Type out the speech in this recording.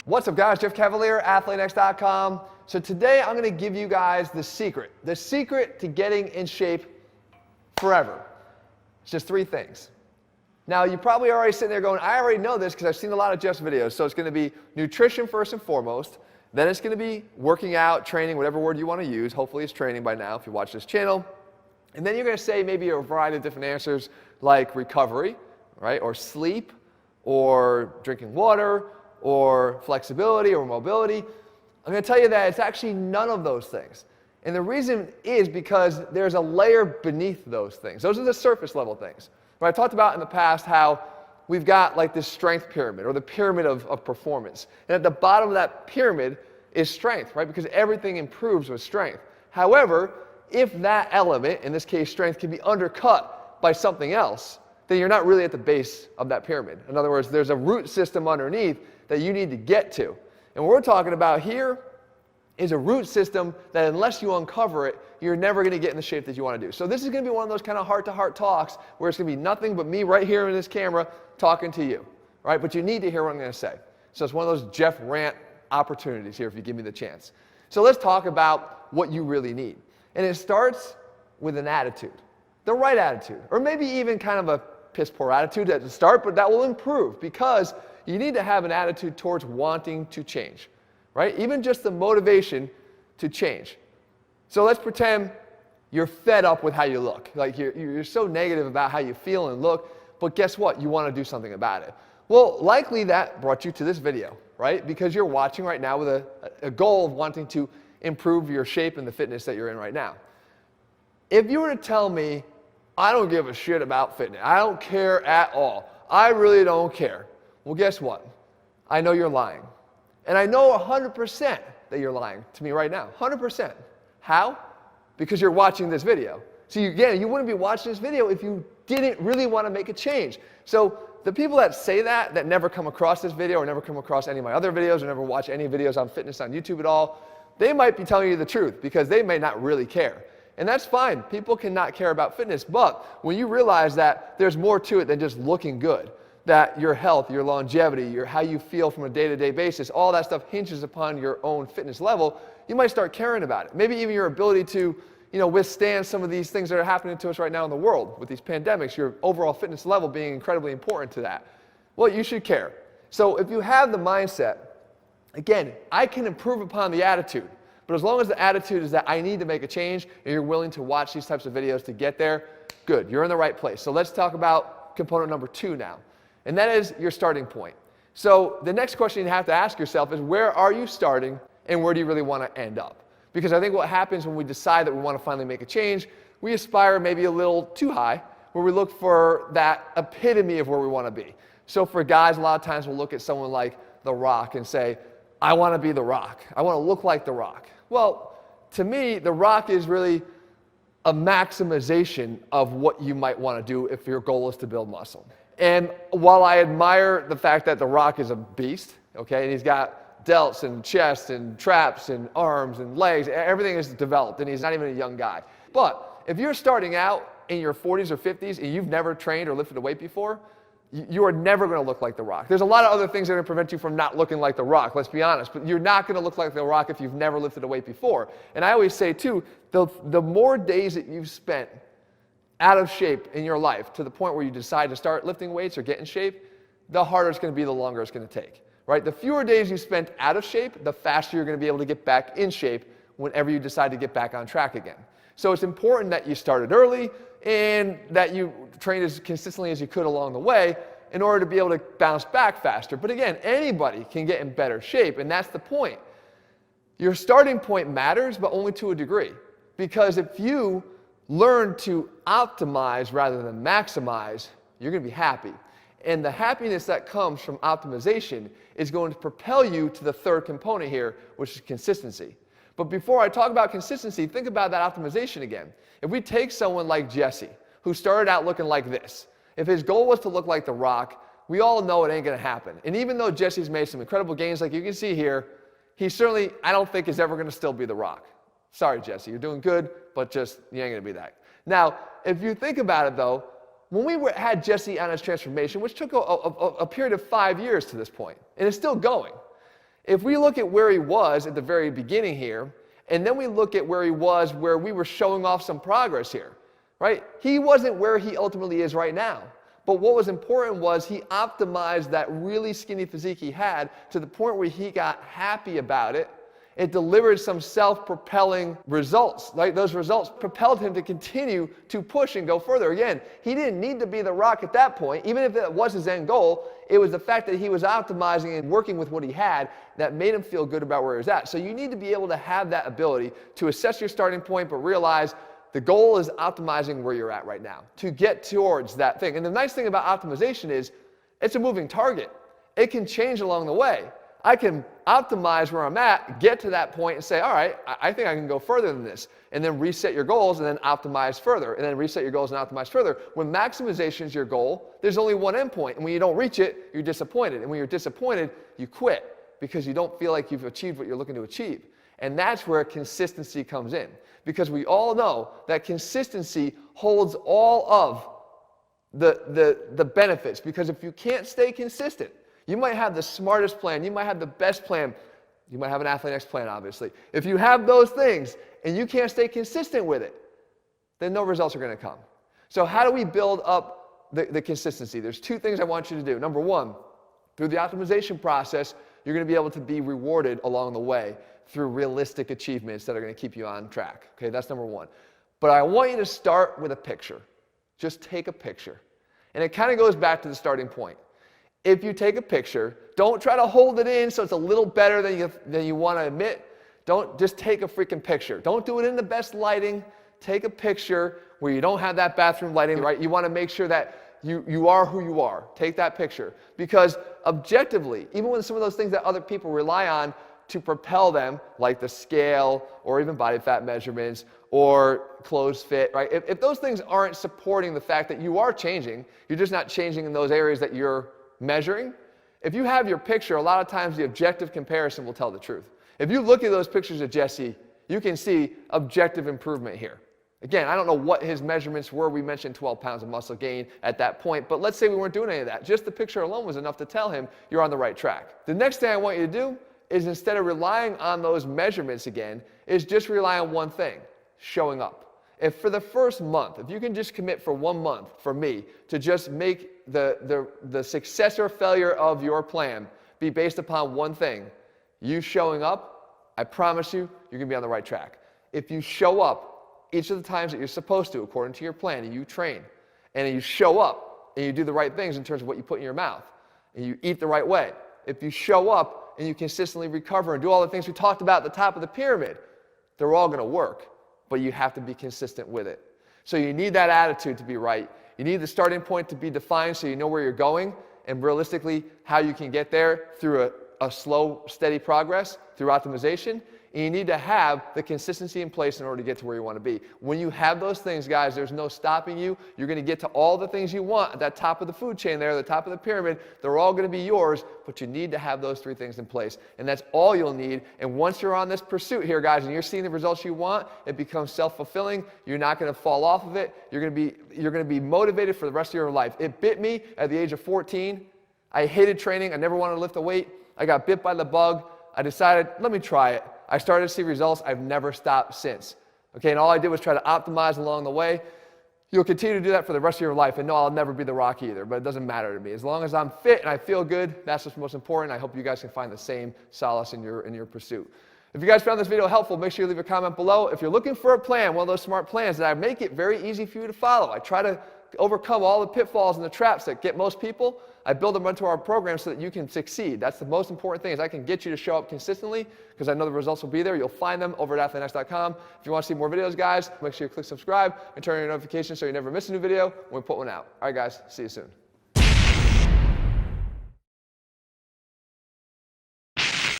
What's up, guys? Jeff Cavaliere, ATHLEAN-X.com. So today I'm going to give you guys the secret to getting in shape forever. It's just 3 things. Now, you're probably already sitting there going, I already know this because I've seen a lot of Jeff's videos. So it's going to be nutrition first and foremost. Then it's going to be working out, training, whatever word you want to use. Hopefully it's training by now if you watch this channel. And then you're going to say maybe a variety of different answers like recovery, right? Or sleep, or drinking water, or flexibility, or mobility. I'm going to tell you that it's actually none of those things. And the reason is because there's a layer beneath those things. Those are the surface level things. Right? I've talked about in the past how we've got like this strength pyramid, or the pyramid of performance. And at the bottom of that pyramid is strength, right? Because everything improves with strength. However, if that element, in this case strength, can be undercut by something else, then you're not really at the base of that pyramid. In other words, there's a root system underneath that you need to get to. And what we're talking about here is a root system that unless you uncover it, you're never going to get in the shape that you want to do. So this is going to be one of those kind of heart-to-heart talks where it's going to be nothing but me right here in this camera talking to you, right? But you need to hear what I'm going to say. So it's one of those Jeff rant opportunities here if you give me the chance. So let's talk about what you really need. And it starts with an attitude, the right attitude, or maybe even kind of a piss-poor attitude at the start, but that will improve because you need to have an attitude towards wanting to change, right? Even just the motivation to change. So let's pretend you're fed up with how you look. Like you're so negative about how you feel and look, but guess what? You want to do something about it. Well, likely that brought you to this video, right? Because you're watching right now with a goal of wanting to improve your shape and the fitness that you're in right now. If you were to tell me, I don't give a shit about fitness, I don't care at all, I really don't care. Well, guess what? I know you're lying. And I know 100% that you're lying to me right now. 100%. How? Because you're watching this video. So again, you wouldn't be watching this video if you didn't really want to make a change. So the people that say that never come across this video or never come across any of my other videos or never watch any videos on fitness on YouTube at all, they might be telling you the truth because they may not really care. And that's fine. People cannot care about fitness. But when you realize that there's more to it than just looking good, that your health, your longevity, how you feel from a day-to-day basis, all that stuff hinges upon your own fitness level, you might start caring about it. Maybe even your ability to withstand some of these things that are happening to us right now in the world with these pandemics, your overall fitness level being incredibly important to that. Well, you should care. So if you have the mindset, again, I can improve upon the attitude. But as long as the attitude is that I need to make a change and you're willing to watch these types of videos to get there, good, you're in the right place. So let's talk about component number 2 now. And that is your starting point. So the next question you have to ask yourself is, where are you starting and where do you really want to end up? Because I think what happens when we decide that we want to finally make a change, we aspire maybe a little too high, where we look for that epitome of where we want to be. So for guys, a lot of times we'll look at someone like The Rock and say, I want to be The Rock. I want to look like The Rock. Well, to me, The Rock is really a maximization of what you might want to do if your goal is to build muscle. And while I admire the fact that The Rock is a beast, okay, and he's got delts and chest and traps and arms and legs, everything is developed, and he's not even a young guy. But if you're starting out in your 40s or 50s and you've never trained or lifted a weight before, you are never going to look like The Rock. There's a lot of other things that are going to prevent you from not looking like The Rock, let's be honest, but you're not going to look like The Rock if you've never lifted a weight before. And I always say, too, the more days that you've spent out of shape in your life to the point where you decide to start lifting weights or get in shape, the harder it's going to be, the longer it's going to take, right? The fewer days you spent out of shape, the faster you're going to be able to get back in shape whenever you decide to get back on track again. So it's important that you started early and that you trained as consistently as you could along the way in order to be able to bounce back faster. But again, anybody can get in better shape, and that's the point. Your starting point matters, but only to a degree. Because if you learn to optimize rather than maximize, you're going to be happy. And the happiness that comes from optimization is going to propel you to the third component here, which is consistency. But before I talk about consistency, think about that optimization again. If we take someone like Jesse, who started out looking like this, if his goal was to look like The Rock, we all know it ain't going to happen. And even though Jesse's made some incredible gains like you can see here, he certainly, I don't think, is ever going to still be The Rock. Sorry, Jesse, you're doing good, but just, you ain't going to be that. Now, if you think about it, though, when we had Jesse on his transformation, which took a period of 5 years to this point, and it's still going, If we look at where he was at the very beginning here, and then we look at where he was where we were showing off some progress here, right? He wasn't where he ultimately is right now. But what was important was he optimized that really skinny physique he had to the point where he got happy about it. It delivered some self-propelling results. Right? Those results propelled him to continue to push and go further. Again, he didn't need to be the Rock at that point. Even if that was his end goal, it was the fact that he was optimizing and working with what he had that made him feel good about where he was at. So you need to be able to have that ability to assess your starting point, but realize the goal is optimizing where you're at right now to get towards that thing. And the nice thing about optimization is it's a moving target. It can change along the way. I can optimize where I'm at, get to that point and say, all right, I think I can go further than this. And then reset your goals and then optimize further. And then reset your goals and optimize further. When maximization is your goal, there's only one endpoint. And when you don't reach it, you're disappointed. And when you're disappointed, you quit because you don't feel like you've achieved what you're looking to achieve. And that's where consistency comes in. Because we all know that consistency holds all of the benefits. Because if you can't stay consistent, you might have the smartest plan, you might have the best plan, you might have an ATHLEAN-X plan, obviously. If you have those things and you can't stay consistent with it, then no results are going to come. So how do we build up the consistency? There's two things I want you to do. Number one, through the optimization process, you're going to be able to be rewarded along the way through realistic achievements that are going to keep you on track. Okay, that's number one. But I want you to start with a picture. Just take a picture. And it kind of goes back to the starting point. If you take a picture, don't try to hold it in so it's a little better than you want to admit. Don't just take a freaking picture. Don't do it in the best lighting. Take a picture where you don't have that bathroom lighting, right? You want to make sure that you are who you are. Take that picture. Because objectively, even with some of those things that other people rely on to propel them, like the scale or even body fat measurements or clothes fit, right? If those things aren't supporting the fact that you are changing, you're just not changing in those areas that you're measuring. If you have your picture, a lot of times the objective comparison will tell the truth. If you look at those pictures of Jesse, you can see objective improvement here. Again, I don't know what his measurements were. We mentioned 12 pounds of muscle gain at that point, but let's say we weren't doing any of that. Just the picture alone was enough to tell him you're on the right track. The next thing I want you to do is, instead of relying on those measurements again, is just rely on one thing: showing up. If for the first month, if you can just commit for 1 month, for me, to just make the success or failure of your plan be based upon one thing, you showing up, I promise you, you're going to be on the right track. If you show up each of the times that you're supposed to, according to your plan, and you train, and you show up, and you do the right things in terms of what you put in your mouth, and you eat the right way, if you show up and you consistently recover and do all the things we talked about at the top of the pyramid, they're all going to work, but you have to be consistent with it. So you need that attitude to be right. You need the starting point to be defined so you know where you're going, and realistically how you can get there through a slow, steady progress, through optimization. And you need to have the consistency in place in order to get to where you want to be. When you have those things, guys, there's no stopping you. You're going to get to all the things you want at that top of the food chain there, the top of the pyramid. They're all going to be yours, but you need to have those three things in place. And that's all you'll need. And once you're on this pursuit here, guys, and you're seeing the results you want, it becomes self-fulfilling. You're not going to fall off of it. You're going to be motivated for the rest of your life. It bit me at the age of 14. I hated training. I never wanted to lift a weight. I got bit by the bug. I decided, let me try it. I started to see results. I've never stopped since. Okay, and all I did was try to optimize along the way. You'll continue to do that for the rest of your life, and no, I'll never be the Rock either, but it doesn't matter to me. As long as I'm fit and I feel good, that's what's most important. I hope you guys can find the same solace in your pursuit. If you guys found this video helpful, make sure you leave a comment below. If you're looking for a plan, one of those smart plans, that I make it very easy for you to follow. I try to overcome all the pitfalls and the traps that get most people. I build them into our program so that you can succeed. That's the most important thing, is I can get you to show up consistently because I know the results will be there. You'll find them over at ATHLEAN-X.com. If you want to see more videos, guys, make sure you click subscribe and turn on your notifications so you never miss a new video when we put one out. All right, guys, see you soon.